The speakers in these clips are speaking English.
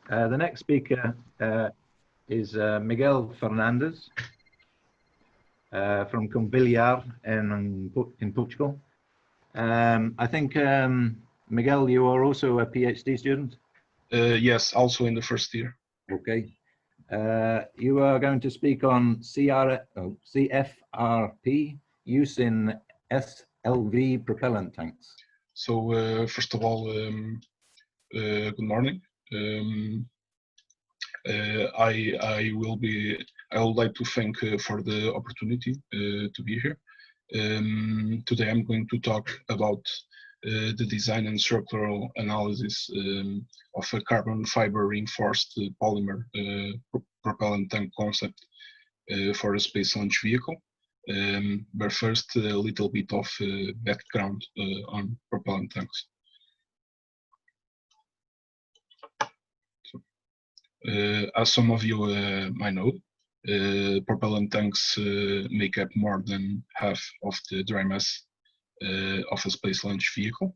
The next speaker is Miguel Fernandes from Covilhã in Portugal. I think, Miguel, you are also a PhD student? Yes, also in the first year. Okay. You are going to speak on CFRP use in SLV propellant tanks. So first of all, good morning. I would like to thank for the opportunity to be here. Today I'm going to talk about the design and structural analysis of a carbon fiber reinforced polymer propellant tank concept for a space launch vehicle. But first, a little bit of background on propellant tanks. As some of you might know, propellant tanks make up more than half of the dry mass of a space launch vehicle.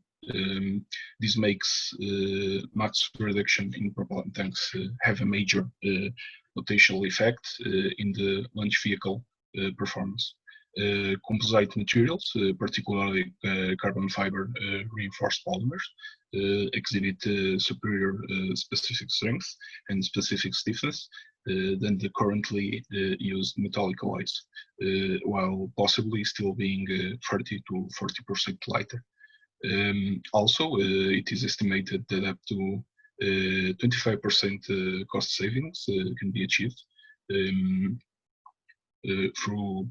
This makes mass reduction in propellant tanks have a major potential effect in the launch vehicle performance. Composite materials, particularly carbon fiber reinforced polymers, exhibit superior specific strength and specific stiffness than the currently used metallic alloys, while possibly still being 30 to 40% lighter. Also, it is estimated that up to 25% cost savings can be achieved through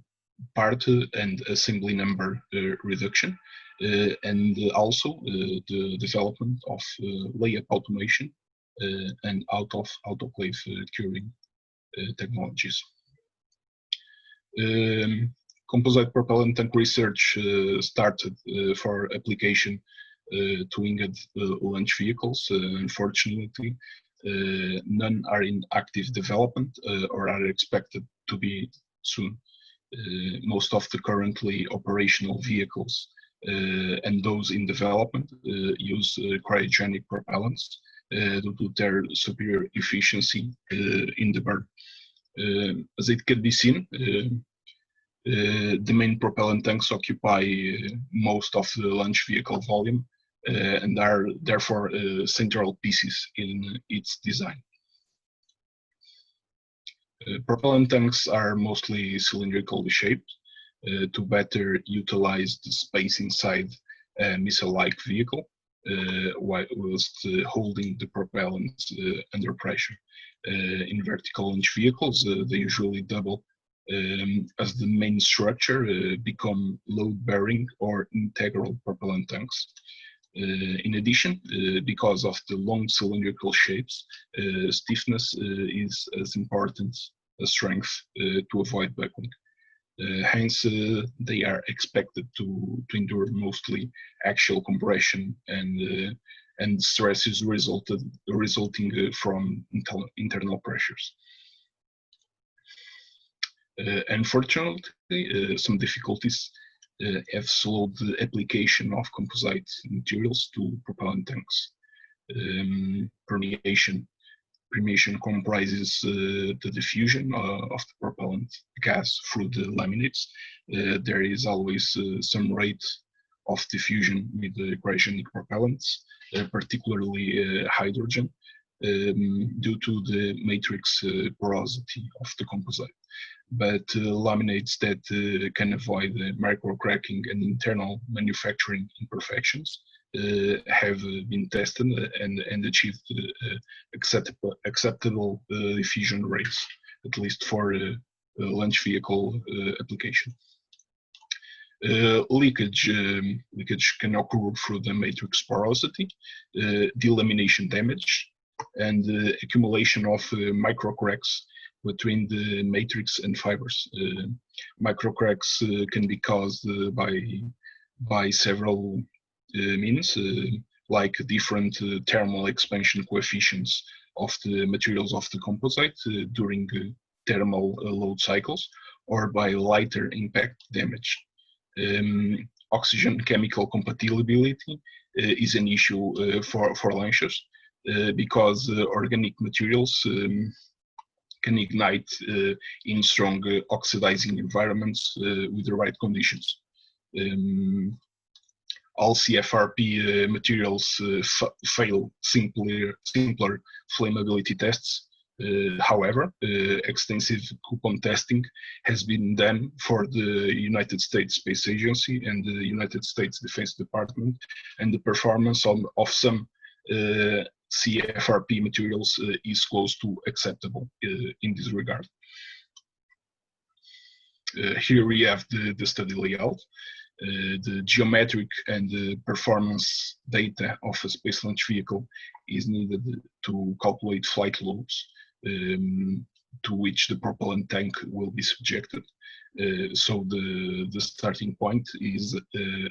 part and assembly number reduction, and also the development of layup automation and autoclave curing technologies. Composite propellant tank research started for application to winged launch vehicles. Unfortunately, none are in active development or are expected to be soon. Most of the currently operational vehicles and those in development use cryogenic propellants due to their superior efficiency in the burn. As it can be seen, the main propellant tanks occupy most of the launch vehicle volume and are therefore central pieces in its design. Propellant tanks are mostly cylindrically shaped to better utilize the space inside a missile-like vehicle whilst holding the propellant under pressure. In vertical launch vehicles, they usually double as the main structure become load-bearing or integral propellant tanks. In addition, because of the long cylindrical shapes, stiffness is as important as strength to avoid backlink. Hence, they are expected to endure mostly axial compression and stresses resulting from internal pressures. Unfortunately, some difficulties have slowed the application of composite materials to propellant tanks. Permeation comprises the diffusion of the propellant gas through the laminates. There is always some rate of diffusion with the cryogenic propellants, particularly hydrogen, due to the matrix porosity of the composite. But laminates that can avoid micro cracking and internal manufacturing imperfections have been tested and achieved acceptable diffusion rates, at least for launch vehicle application. Leakage can occur through the matrix porosity, delamination damage, and accumulation of micro cracks between the matrix and fibers. Micro cracks can be caused by several means, like different thermal expansion coefficients of the materials of the composite during thermal load cycles, or by lighter impact damage. Oxygen chemical compatibility is an issue for launchers. because organic materials can ignite in strong oxidizing environments with the right conditions. All CFRP materials fail simpler flammability tests. However, extensive coupon testing has been done for the United States Space Agency and the United States Defense Department, and the performance of some CFRP materials is close to acceptable in this regard. Here we have the study layout. The geometric and the performance data of a space launch vehicle is needed to calculate flight loads to which the propellant tank will be subjected. So the starting point is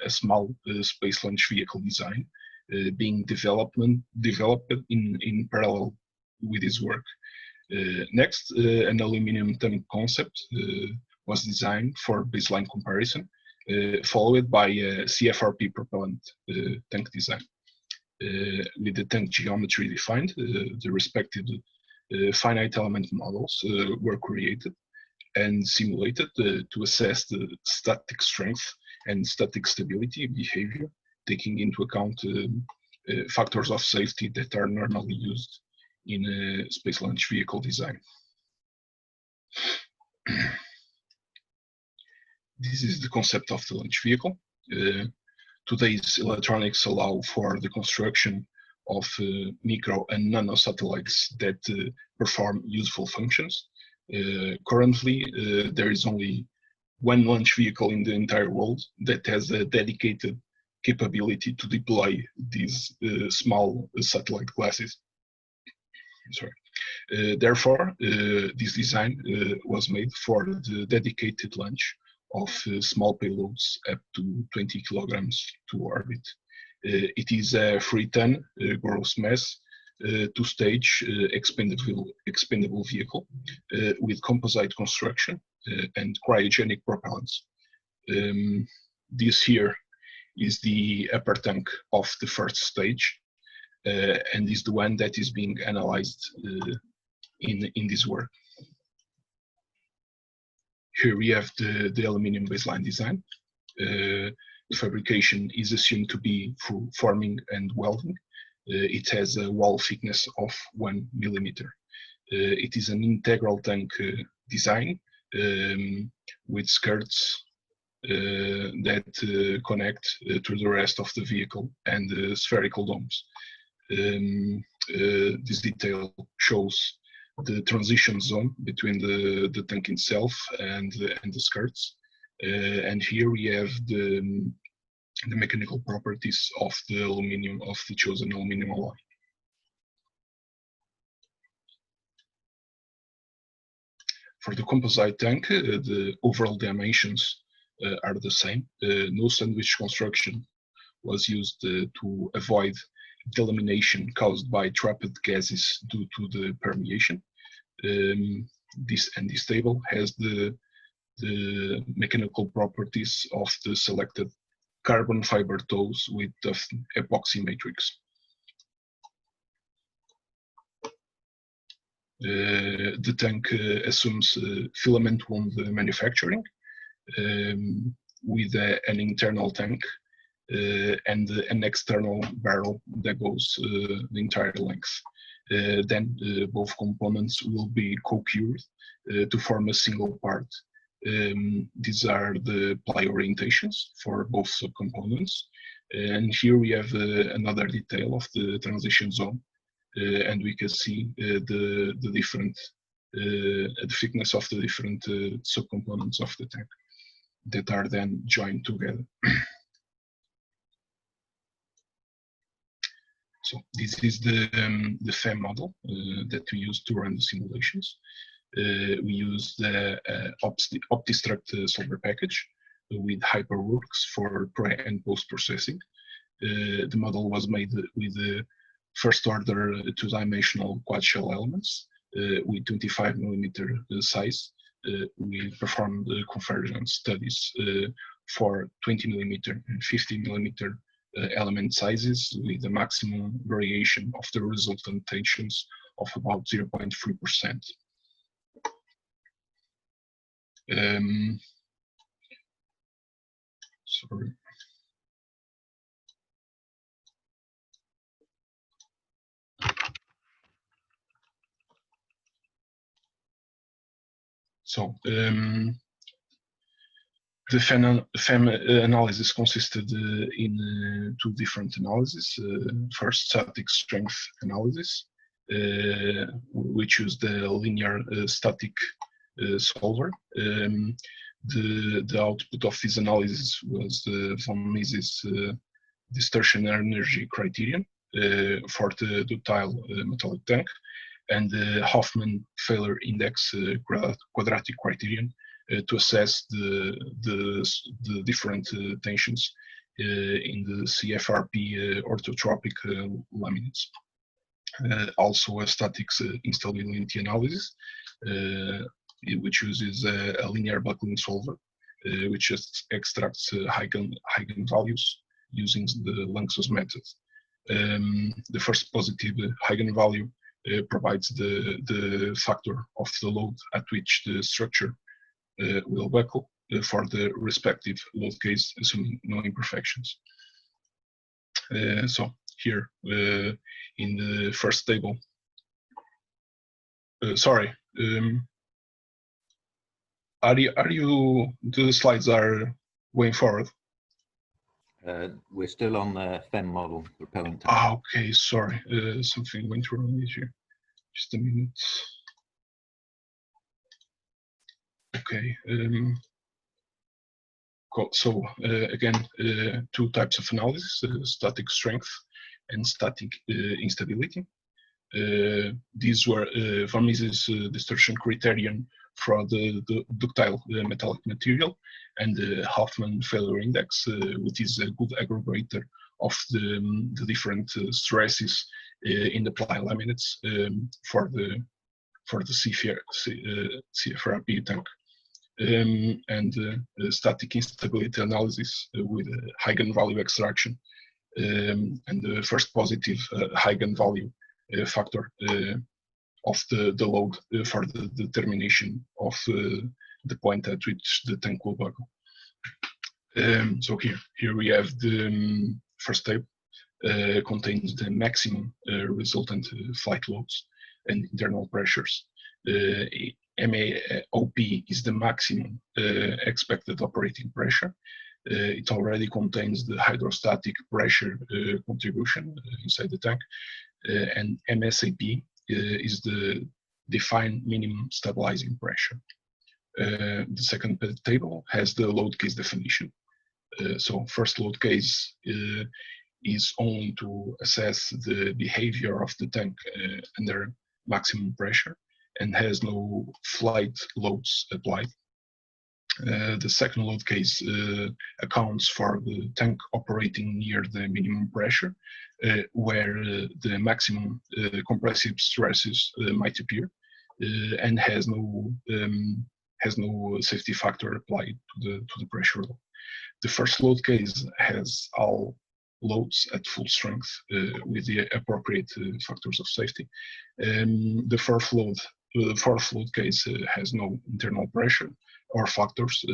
a small space launch vehicle design being developed in parallel with this work. Next, an aluminum tank concept was designed for baseline comparison, followed by a CFRP propellant tank design. With the tank geometry defined, the respective finite element models were created and simulated to assess the static strength and static stability behavior, taking into account factors of safety that are normally used in a space launch vehicle design. This is the concept of the launch vehicle. Today's electronics allow for the construction of micro and nano satellites that perform useful functions. Currently, there is only one launch vehicle in the entire world that has a dedicated capability to deploy these small satellite classes. Sorry. Therefore, this design was made for the dedicated launch of small payloads up to 20 kilograms to orbit. It is a 3-ton gross mass, two-stage expendable vehicle with composite construction and cryogenic propellants. This here is the upper tank of the first stage, and is the one that is being analyzed in this work. Here we have the aluminum baseline design. The fabrication is assumed to be through forming and welding. It has a wall thickness of 1 millimeter. It is an integral tank design with skirts that connect to the rest of the vehicle and spherical domes. This detail shows the transition zone between the tank itself and the skirts. And here we have the mechanical properties of the aluminum, of the chosen aluminum alloy. For the composite tank, the overall dimensions are the same. No sandwich construction was used to avoid delamination caused by trapped gases due to the permeation. This table has the mechanical properties of the selected carbon fiber toes with the epoxy matrix. The tank assumes filament wound manufacturing with an internal tank and an external barrel that goes the entire length. Then both components will be co-cured to form a single part. These are the ply orientations for both subcomponents. And here we have another detail of the transition zone. And we can see the different the thickness of the different subcomponents of the tank that are then joined together. So this is the FEM model that we use to run the simulations. We use the OptiStruct solver package with HyperWorks for pre and post processing. The model was made with the first order two-dimensional quad shell elements with 25 millimeter size. We performed conversion studies for 20 millimeter and 50 millimeter element sizes with a maximum variation of the resultant tensions of about 0.3%. Sorry. So the FEM analysis consisted in two different analyses. First, static strength analysis. We choose the linear static solver. The output of this analysis was the von Mises distortion energy criterion for the ductile metallic tank, and the Hoffman failure index quadratic criterion to assess the different tensions in the CFRP orthotropic laminates. Also a statics instability analysis, which uses a linear backlink solver, which just extracts eigenvalues using the Lanczos method. The first positive eigenvalue provides the factor of the load at which the structure will buckle for the respective load case, assuming no imperfections. So here in the first table, sorry, the slides are going forward? We're still on the FEM model, propellant tank. Ah, okay, sorry, something went wrong here. Just a minute. Okay. Cool. So again, two types of analysis: static strength and static instability. These were von Mises distortion criterion for the ductile metallic material, and the Hoffman failure index, which is a good aggregator of the different stresses in the ply laminates for the CFRP tank. And static instability analysis with eigenvalue extraction, and the first positive eigenvalue factor of the load for the determination of the point at which the tank will buckle. So here we have the first table, contains the maximum resultant flight loads and internal pressures. MAOP is the maximum expected operating pressure. It already contains the hydrostatic pressure contribution inside the tank, and MSAP is the defined minimum stabilizing pressure. The second table has the load case definition. So first load case is only to assess the behavior of the tank under maximum pressure and has no flight loads applied. The second load case accounts for the tank operating near the minimum pressure, where the maximum compressive stresses might appear, and has no safety factor applied to the pressure load. The first load case has all loads at full strength with the appropriate factors of safety. The fourth load case has no internal pressure or factors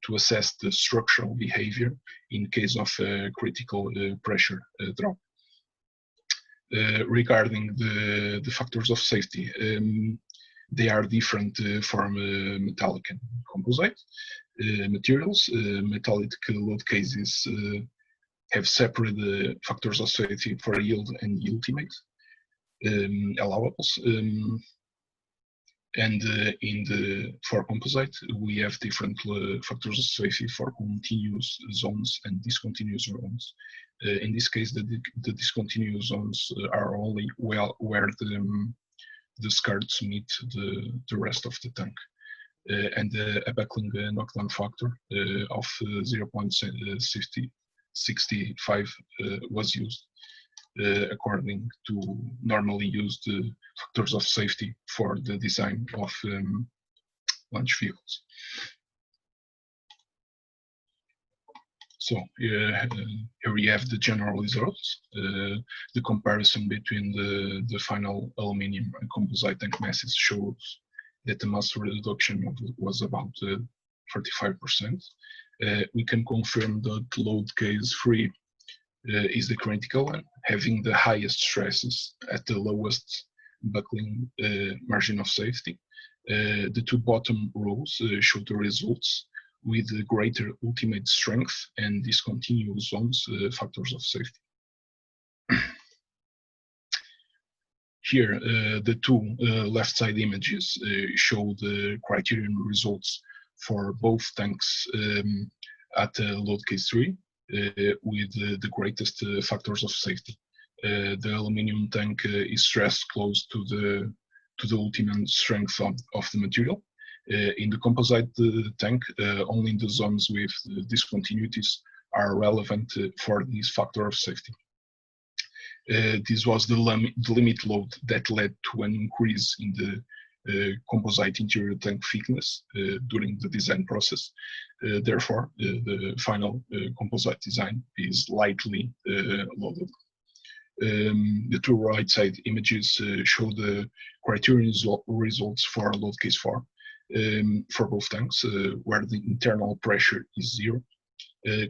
to assess the structural behavior in case of critical pressure drop. Regarding the factors of safety, they are different from metallic and composite materials. Metallic load cases have separate factors of safety for yield and ultimate allowables. And for composite, we have different factors of safety for continuous zones and discontinuous zones. In this case, the discontinuous zones are only where the skirts meet the rest of the tank. And a backlink knockdown factor of 0.65 was used according to normally used factors of safety for the design of launch vehicles. So here we have the general results. The comparison between the final aluminium and composite tank masses shows that the mass reduction was about 45%. We can confirm that load case 3 is the critical one, having the highest stresses at the lowest buckling margin of safety. The two bottom rows show the results with greater ultimate strength and discontinuous zones factors of safety. Here, the two left side images show the criterion results for both tanks at load case 3 with the greatest factors of safety. The aluminium tank is stressed close to the ultimate strength of the material. In the composite tank, only the zones with discontinuities are relevant for this factor of safety. This was the limit load that led to an increase in the composite interior tank thickness during the design process. Therefore, the final composite design is lightly loaded. The two right side images show the criterion results for load case 4 for both tanks, where the internal pressure is 0.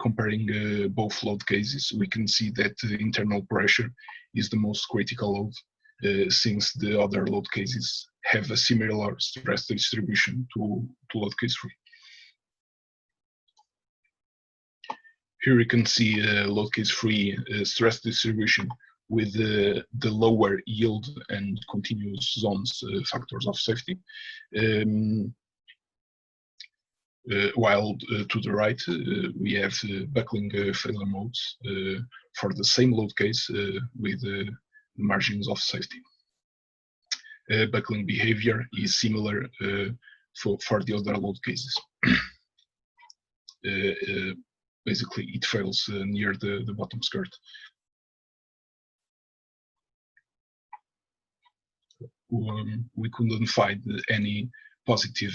Comparing both load cases, we can see that the internal pressure is the most critical load, since the other load cases have a similar stress distribution to load case 3. Here you can see load case 3 stress distribution with the lower yield and continuous zones factors of safety. While to the right, we have buckling failure modes for the same load case with margins of safety. Buckling behavior is similar for the other load cases. Basically, it fails near the bottom skirt. We couldn't find any positive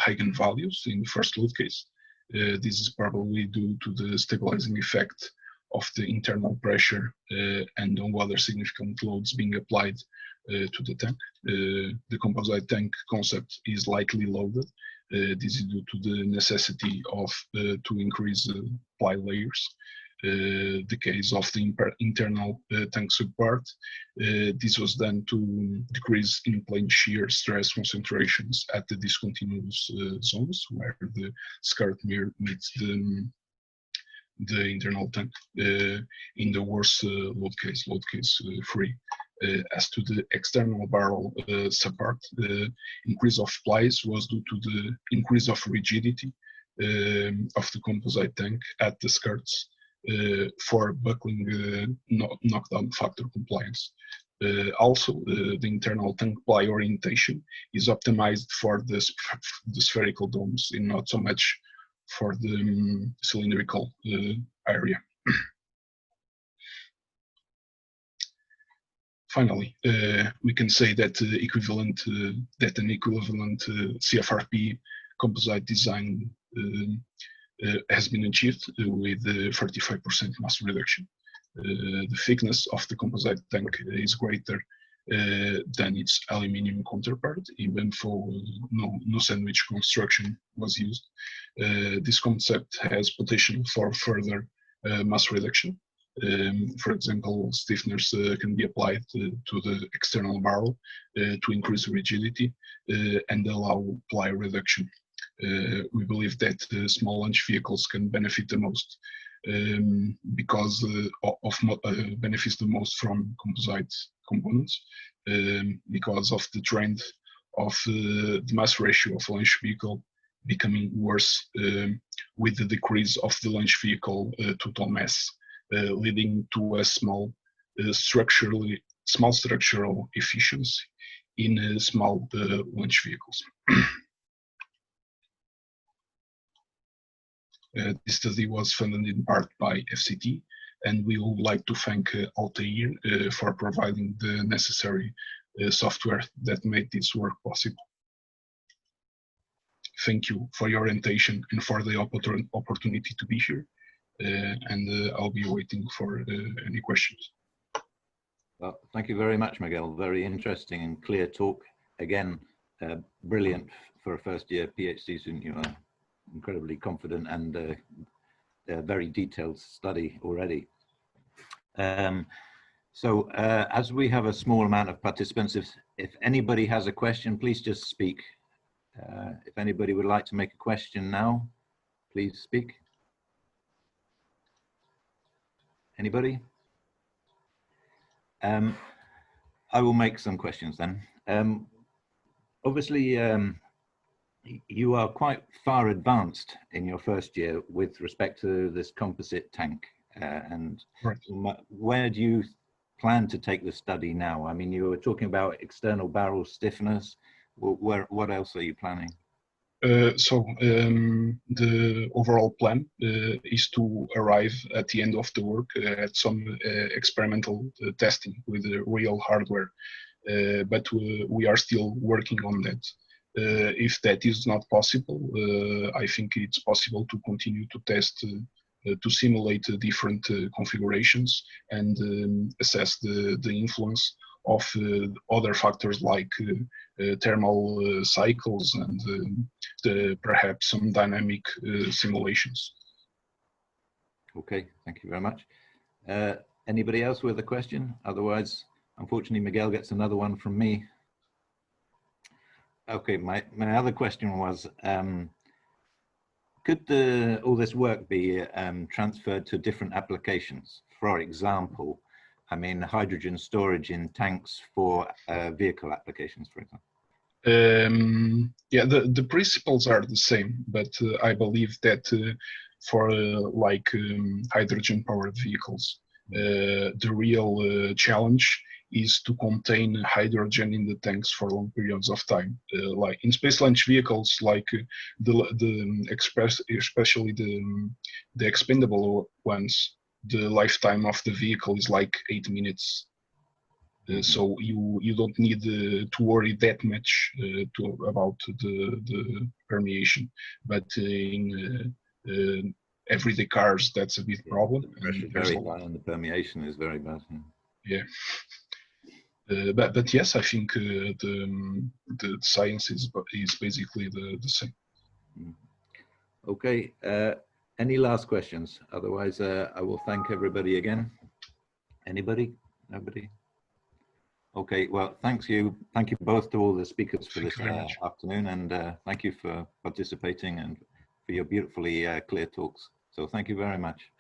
eigenvalues in the first load case. This is probably due to the stabilizing effect of the internal pressure and no other significant loads being applied to the tank. The composite tank concept is lightly loaded. This is due to the necessity of to increase ply layers. The case of the internal tank subpart, this was done to decrease in-plane shear stress concentrations at the discontinuous zones where the skirt mirror meets the internal tank. In the worst load case 3, as to the external barrel subpart, the increase of plies was due to the increase of rigidity of the composite tank at the skirts for buckling knockdown factor compliance. Also, the internal tank ply orientation is optimized for the spherical domes and not so much for the cylindrical area. Finally, we can say that an equivalent CFRP composite design has been achieved with 35% mass reduction. The thickness of the composite tank is greater than its aluminium counterpart, even though no sandwich construction was used. This concept has potential for further mass reduction. For example, stiffeners can be applied to the external barrel to increase rigidity and allow ply reduction. We believe that small launch vehicles can benefit the most because benefits the most from composite components because of the trend of the mass ratio of launch vehicle becoming worse with the decrease of the launch vehicle total mass, leading to a small structural efficiency in small launch vehicles. This study was funded in part by FCT, and we would like to thank Altair for providing the necessary software that made this work possible. Thank you for your attention and for the opportunity to be here. and I'll be waiting for any questions. Well, thank you very much, Miguel. Very interesting and clear talk. Again, brilliant for a first-year PhD student. You are incredibly confident and a very detailed study already. So as we have a small amount of participants, if anybody has a question, please just speak. If anybody would like to make a question now, please speak. Anybody? I will make some questions then. Obviously, you are quite far advanced in your first year with respect to this composite tank. And right. Where do you plan to take the study now? I mean, you were talking about external barrel stiffeners. What else are you planning? The overall plan is to arrive at the end of the work at some experimental testing with real hardware, but we are still working on that. If that is not possible, I think it's possible to continue to test to simulate different configurations and assess the influence of other factors like thermal cycles and perhaps some dynamic simulations. Okay, thank you very much. Anybody else with a question? Otherwise, unfortunately, Miguel gets another one from me. Okay, my other question was, could all this work be transferred to different applications? For example, I mean, hydrogen storage in tanks for vehicle applications, for example. Yeah, the principles are the same, but I believe that for hydrogen-powered vehicles, the real challenge is to contain hydrogen in the tanks for long periods of time. Like in space launch vehicles, like especially the expendable ones, the lifetime of the vehicle is like 8 minutes. So you don't need to worry that much about the permeation, but in everyday cars, that's a big problem. And very high, and the permeation is very bad. Yeah. But yes, I think the science is basically the same. Okay. Any last questions? Otherwise, I will thank everybody again. Anybody? Nobody? Okay. Well, thank you both to all the speakers for this afternoon, and thank you for participating and for your beautifully clear talks. So thank you very much.